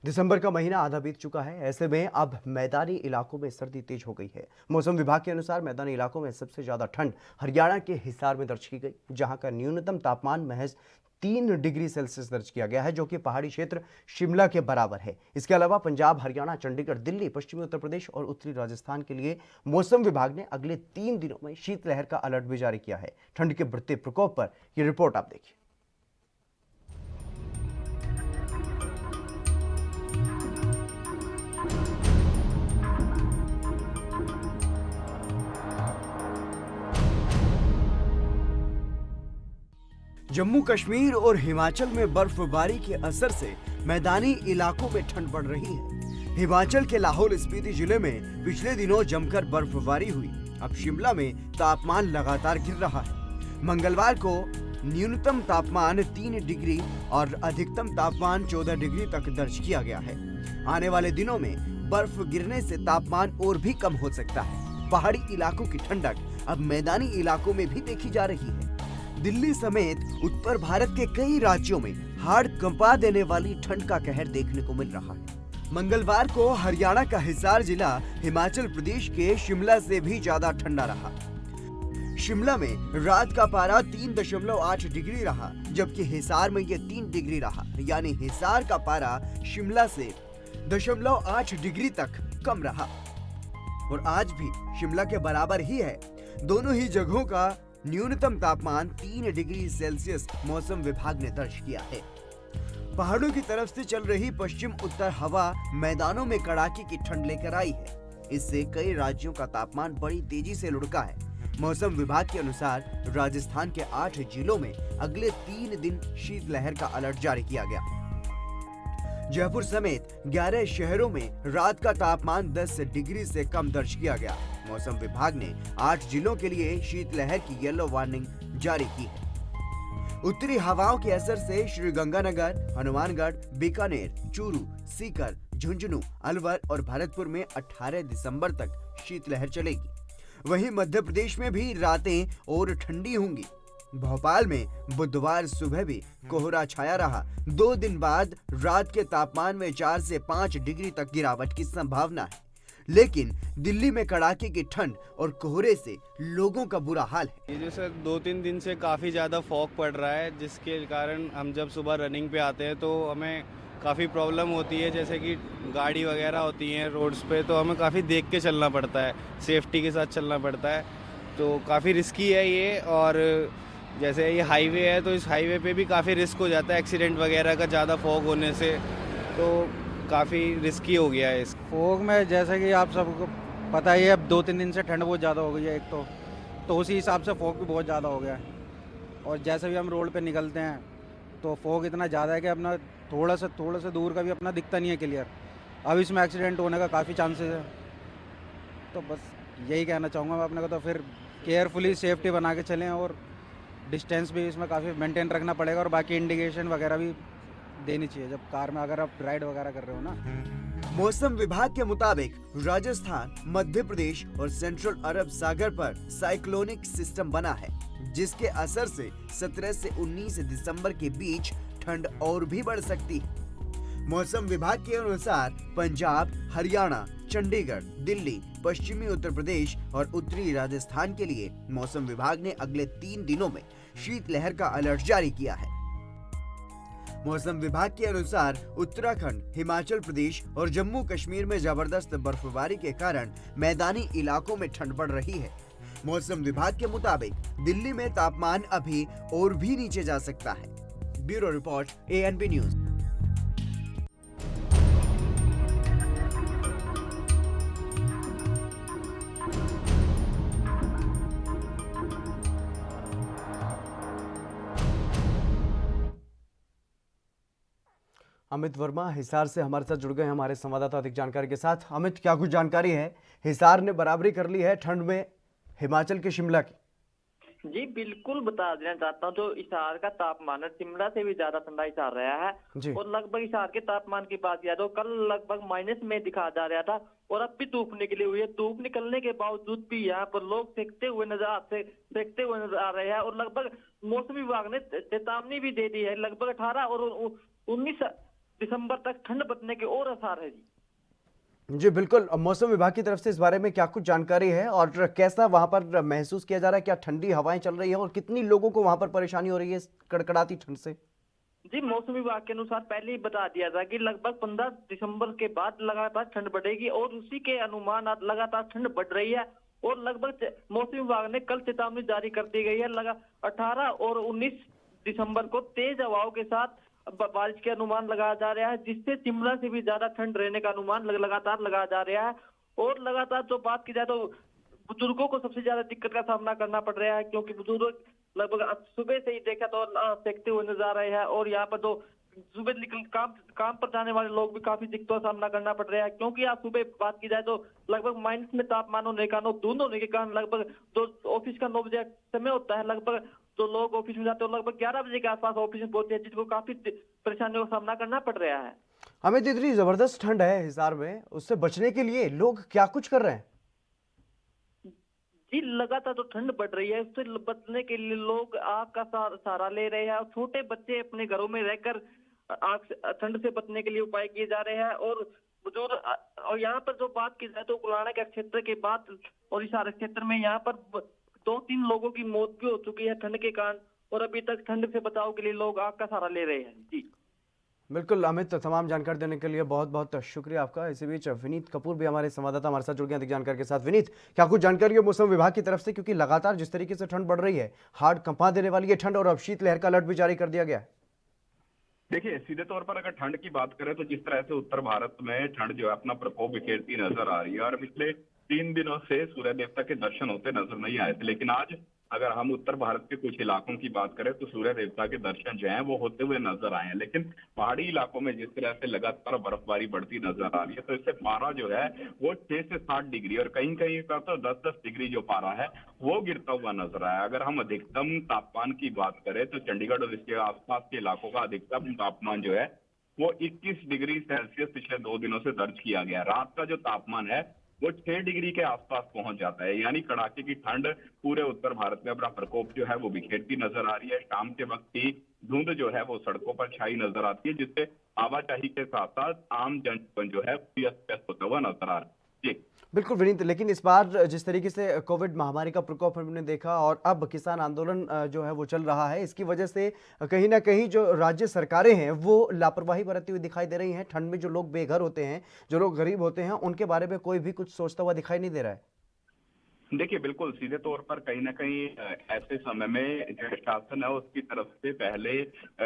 दिसंबर का महीना आधा बीत चुका है। ऐसे में अब मैदानी इलाकों में सर्दी तेज हो गई है। मौसम विभाग के अनुसार मैदानी इलाकों में सबसे ज्यादा ठंड हरियाणा के हिसार में दर्ज की गई, जहां का न्यूनतम तापमान महज 3 डिग्री सेल्सियस दर्ज किया गया है, जो कि पहाड़ी क्षेत्र शिमला के बराबर है। इसके अलावा पंजाब, हरियाणा, चंडीगढ़, दिल्ली, पश्चिमी उत्तर प्रदेश और उत्तरी राजस्थान के लिए मौसम विभाग ने अगले 3 दिनों में शीतलहर का अलर्ट भी जारी किया है। ठंड के बढ़ते प्रकोप पर यह रिपोर्ट आप देखिए। जम्मू कश्मीर और हिमाचल में बर्फबारी के असर से मैदानी इलाकों में ठंड बढ़ रही है। हिमाचल के लाहौल स्पीति जिले में पिछले दिनों जमकर बर्फबारी हुई। अब शिमला में तापमान लगातार गिर रहा है। मंगलवार को न्यूनतम तापमान 3 डिग्री और अधिकतम तापमान 14 डिग्री तक दर्ज किया गया है। आने वाले दिनों में बर्फ गिरने से तापमान और भी कम हो सकता है। पहाड़ी इलाकों की ठंडक अब मैदानी इलाकों में भी देखी जा रही है। दिल्ली समेत उत्तर भारत के कई राज्यों में हाड़ कंपा देने वाली ठंड का कहर देखने को मिल रहा है। मंगलवार को हरियाणा का हिसार जिला हिमाचल प्रदेश के शिमला से भी ज्यादा ठंडा रहा। शिमला में रात का पारा 3.8 डिग्री रहा, जबकि हिसार में यह 3 डिग्री रहा। यानी हिसार का पारा शिमला से 0.8 डिग्री तक कम रहा और आज भी शिमला के बराबर ही है। दोनों ही जगहों का न्यूनतम तापमान 3 डिग्री सेल्सियस मौसम विभाग ने दर्ज किया है। पहाड़ों की तरफ से चल रही पश्चिम उत्तर हवा मैदानों में कड़ाके की ठंड लेकर आई है। इससे कई राज्यों का तापमान बड़ी तेजी से लुढ़का है। मौसम विभाग के अनुसार राजस्थान के 8 जिलों में अगले 3 दिन शीतलहर का अलर्ट जारी किया गया। जयपुर समेत 11 शहरों में रात का तापमान 10 डिग्री से कम दर्ज किया गया। मौसम विभाग ने 8 जिलों के लिए शीतलहर की येलो वार्निंग जारी की है। उत्तरी हवाओं के असर से श्रीगंगानगर, हनुमानगढ़, बीकानेर, चूरू, सीकर, झुंझुनू, अलवर और भरतपुर में 18 दिसंबर तक शीतलहर चलेगी। वहीं मध्य प्रदेश में भी रातें और ठंडी होंगी। भोपाल में बुधवार सुबह भी कोहरा छाया रहा। 2 दिन बाद रात के तापमान में 4 से 5 डिग्री तक गिरावट की संभावना है। लेकिन दिल्ली में कड़ाके की ठंड और कोहरे से लोगों का बुरा हाल है। ये जो सर 2-3 दिन से काफ़ी ज़्यादा फॉग पड़ रहा है, जिसके कारण हम जब सुबह रनिंग पे आते हैं तो हमें काफ़ी प्रॉब्लम होती है। जैसे कि गाड़ी वगैरह होती हैं रोड्स पे, तो हमें काफ़ी देख के चलना पड़ता है, सेफ्टी के साथ चलना पड़ता है। तो काफ़ी रिस्की है ये। और जैसे ये हाईवे है तो इस हाईवे पे भी काफ़ी रिस्क हो जाता है एक्सीडेंट वगैरह का, ज़्यादा फॉग होने से। तो काफ़ी रिस्की हो गया है इस फॉग में। जैसे कि आप सबको पता ही है, अब 2-3 दिन से ठंड बहुत ज़्यादा हो गई है एक तो उसी हिसाब से फॉग भी बहुत ज़्यादा हो गया है। और जैसे भी हम रोड पे निकलते हैं तो फॉग इतना ज़्यादा है कि अपना थोड़ा सा दूर का भी अपना दिखता नहीं है क्लियर। अब इसमें एक्सीडेंट होने का काफ़ी चांसेस है। तो बस यही कहना चाहूँगा मैं अपने को, तो फिर केयरफुली सेफ्टी बना के चलें और डिस्टेंस भी इसमें काफ़ी मेंटेन रखना पड़ेगा। और बाकी इंडिकेशन वगैरह भी देनी चाहिए जब कार में अगर आप राइड वगैरह कर रहे हो ना। मौसम विभाग के मुताबिक राजस्थान, मध्य प्रदेश और सेंट्रल अरब सागर पर साइक्लोनिक सिस्टम बना है, जिसके असर से 17 से 19 दिसंबर के बीच ठंड और भी बढ़ सकती है। मौसम विभाग के अनुसार पंजाब, हरियाणा, चंडीगढ़, दिल्ली, पश्चिमी उत्तर प्रदेश और उत्तरी राजस्थान के लिए मौसम विभाग ने अगले 3 दिनों में शीतलहर का अलर्ट जारी किया है। मौसम विभाग के अनुसार उत्तराखंड, हिमाचल प्रदेश और जम्मू कश्मीर में जबरदस्त बर्फबारी के कारण मैदानी इलाकों में ठंड बढ़ रही है। मौसम विभाग के मुताबिक दिल्ली में तापमान अभी और भी नीचे जा सकता है। Bureau report, ANP news. Amit Verma Hisar से हमारे साथ जुड़ गए हैं, हमारे संवाददाता अधिक जानकारी के साथ। अमित, क्या कुछ जानकारी है? हिसार ने बराबरी कर ली है ठंड में हिमाचल के शिमला की। जी बिल्कुल, बता देना चाहता हूँ, जो हिसार का तापमान है शिमला से भी ज्यादा ठंडा हिसार रहा है। और लगभग हिसार के तापमान की बात किया तो कल लगभग माइनस में दिखा जा रहा था और अब भी धूप निकली हुई है। धूप निकलने के बावजूद भी यहाँ पर लोग सेकते हुए नजर आ रहे हैं। और लगभग मौसम विभाग ने चेतावनी भी दे दी है। लगभग 18 और 19 दिसंबर तक ठंड बढ़ने के और आसार है जी। जी बिल्कुल, मौसम विभाग की तरफ से इस बारे में क्या कुछ जानकारी है और कैसा वहां पर महसूस किया जा रहा है? क्या ठंडी हवाएं चल रही है और कितनी लोगों को वहां पर परेशानी हो रही है इस कड़कड़ाती ठंड से? जी, मौसम विभाग के अनुसार पहले ही बता दिया था कि लगभग 15 दिसंबर के बाद लगातार ठंड बढ़ेगी और उसी के अनुमान लगातार ठंड बढ़ रही है। और लगभग मौसम विभाग ने कल चेतावनी जारी कर दी गई है। 18 और 19 दिसंबर को तेज हवाओं के साथ बारिश के अनुमान लगाया जा रहा है, जिससे शिमला से भी ज्यादा ठंड रहने का अनुमान लगातार लगाया जा रहा है। और लगातार जो बात की जाए तो बुजुर्गों को सबसे ज्यादा दिक्कत का सामना करना पड़ रहा है, क्योंकि बुजुर्ग लगभग सुबह से ही देखा तो सेकते हुए नजर आ रहे हैं। और यहाँ पर जो सुबह निकल काम पर जाने वाले लोग भी काफी दिक्कतों का सामना करना पड़ रहा है, क्योंकि आज सुबह बात की जाए तो लगभग माइनस में तापमान होने का धुंध होने के कारण लगभग जो ऑफिस का 9 बजे समय होता है, लगभग जो लोग ऑफिस में जाते हैं लगभग 11 बजे के आसपास ऑफिस में पहुंचते हैं, जिसको काफी परेशानियों का सामना करना पड़ रहा है। हमें इतनी जबरदस्त ठंड है हिसार में, उससे बचने के लिए लोग क्या कुछ कर रहे हैं? जी, लगातार तो ठंड बढ़ रही है, उससे बचने के लिए लोग आग का सहारा ले रहे हैं और छोटे बच्चे अपने घरों में रहकर आग ठंड से बचने के लिए उपाय किए जा रहे हैं। और बुजुर्ग और यहाँ पर जो बात की जाए तो कुलाना के क्षेत्र के बाद और हिसार क्षेत्र में यहाँ पर 2-3 लोगों की मौत भी हो चुकी है ठंड के कारण, और अभी तक ठंड से बचाव के लिए लोग आग का सहारा ले रहे हैं। जी बिल्कुल अमित, तमाम जानकारी देने के लिए बहुत बहुत शुक्रिया आपका। इसी बीच विनीत कपूर भी हमारे संवाददाता हमारे साथ जुड़ गए अधिक जानकारी के साथ। विनीत, क्या कुछ जानकारी है मौसम विभाग की तरफ से, क्योंकि लगातार जिस तरीके से ठंड बढ़ रही है, हाड़ कंपा देने वाली है ठंड और अब शीतलहर का अलर्ट भी जारी कर दिया गया है? देखिए, सीधे तौर पर अगर ठंड की बात करें तो जिस तरह से उत्तर भारत में ठंड जो है अपना प्रकोप बिखेरती नजर आ रही है और पिछले 3 दिनों से सूर्य देवता के दर्शन होते नजर नहीं आए थे, लेकिन आज अगर हम उत्तर भारत के कुछ इलाकों की बात करें तो सूर्य देवता के दर्शन जो हैं वो होते हुए नजर आए हैं। लेकिन पहाड़ी इलाकों में जिस तरह से लगातार बर्फबारी बढ़ती नजर आ रही है तो इससे पारा जो है वो 6 से 7 डिग्री और कहीं कहीं पर तो 10-10 डिग्री जो पारा है वो गिरता हुआ नजर आया। अगर हम अधिकतम तापमान की बात करें तो चंडीगढ़ और इसके आसपास के इलाकों का अधिकतम तापमान जो है वो 21 डिग्री सेल्सियस पिछले 2 दिनों से दर्ज किया गया। रात का जो तापमान है वो 6 डिग्री के आसपास पहुंच जाता है, यानी कड़ाके की ठंड पूरे उत्तर भारत में अपना प्रकोप जो है वो बिखेरती नजर आ रही है। शाम के वक्त की धुंध जो है वो सड़कों पर छाई नजर आती है, जिससे आवाजाही के साथ साथ आम जनजीवन जो है अस्त व्यस्त होता हुआ नजर आ रहा है। जी बिल्कुल विनीत, लेकिन इस बार जिस तरीके से कोविड महामारी का प्रकोप हमने देखा और अब किसान आंदोलन जो है वो चल रहा है, इसकी वजह से कहीं ना कहीं जो राज्य सरकारें हैं वो लापरवाही बरतती हुई दिखाई दे रही हैं। ठंड में जो लोग बेघर होते हैं, जो लोग गरीब होते हैं, उनके बारे में कोई भी कुछ सोचता हुआ दिखाई नहीं दे रहा है। देखिए, बिल्कुल सीधे तौर पर कहीं ना कहीं ऐसे समय में जो शासन है उसकी तरफ से पहले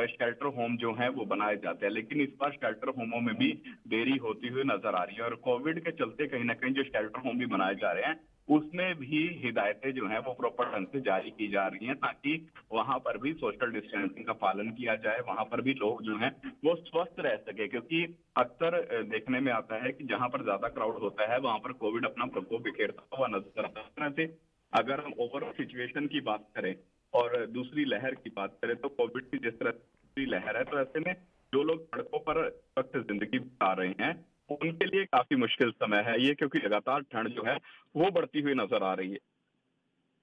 शेल्टर होम जो है वो बनाए जाते हैं, लेकिन इस बार शेल्टर होमों में भी देरी होती हुई नजर आ रही है और कोविड के चलते कहीं ना कहीं जो शेल्टर होम भी बनाए जा रहे हैं उसमें भी हिदायतें जो हैं वो प्रॉपर ढंग से जारी की जा रही हैं ताकि वहां पर भी सोशल डिस्टेंसिंग का पालन किया जाए, वहां पर भी लोग जो हैं वो स्वस्थ रह सके। क्योंकि अक्सर देखने में आता है कि जहां पर ज्यादा क्राउड होता है वहां पर कोविड अपना प्रकोप बिखेरता हुआ नजर आता है। इस तरह से अगर हम ओवरऑल सिचुएशन की बात करें और दूसरी लहर की बात करें तो कोविड की जिस तरह दूसरी लहर है, तो ऐसे में जो लोग सड़कों पर सख्त जिंदगी बिता रहे हैं उनके लिए काफी मुश्किल समय है ये, क्योंकि लगातार ठंड जो है वो बढ़ती हुई नजर आ रही है।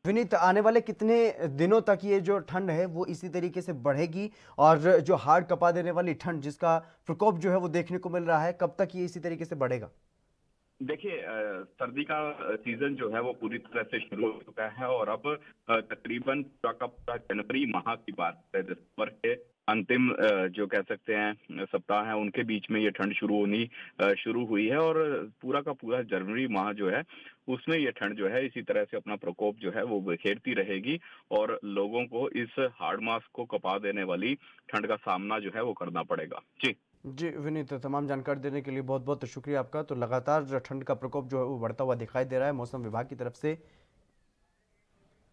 विनीत, आने वाले कितने दिनों तक ये जो ठंड है वो इसी तरीके से बढ़ेगी और जो हाड़ कपा देने वाली ठंड जिसका प्रकोप जो है वो देखने को मिल रहा है, कब तक ये इसी तरीके से बढ़ेगा? देखिए, सर्दी का सीजन जो है वो पूरी तरह से शुरू हो चुका है और अब तकरीबन पूरा जनवरी माह की बात है, दिसंबर के अंतिम जो कह सकते हैं सप्ताह है उनके बीच में ये ठंड शुरू हुई है और पूरा का पूरा जनवरी माह जो है उसमें ये ठंड जो है इसी तरह से अपना प्रकोप जो है वो बिखेरती रहेगी और लोगों को इस हाड़ मास को कपा देने वाली ठंड का सामना जो है वो करना पड़ेगा। जी विनीत, तमाम जानकारी देने के लिए बहुत बहुत शुक्रिया आपका। तो लगातार ठंड का प्रकोप जो है वो बढ़ता हुआ दिखाई दे रहा है मौसम विभाग की तरफ से।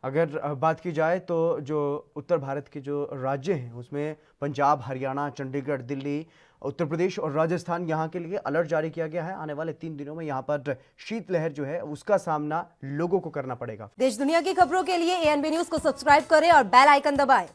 अगर बात की जाए तो जो उत्तर भारत के जो राज्य हैं उसमें पंजाब, हरियाणा, चंडीगढ़, दिल्ली, उत्तर प्रदेश और राजस्थान, यहाँ के लिए अलर्ट जारी किया गया है। आने वाले 3 दिनों में यहाँ पर शीतलहर जो है उसका सामना लोगों को करना पड़ेगा। देश दुनिया की खबरों के लिए ANB न्यूज को सब्सक्राइब करें और बेल आइकन दबाएं।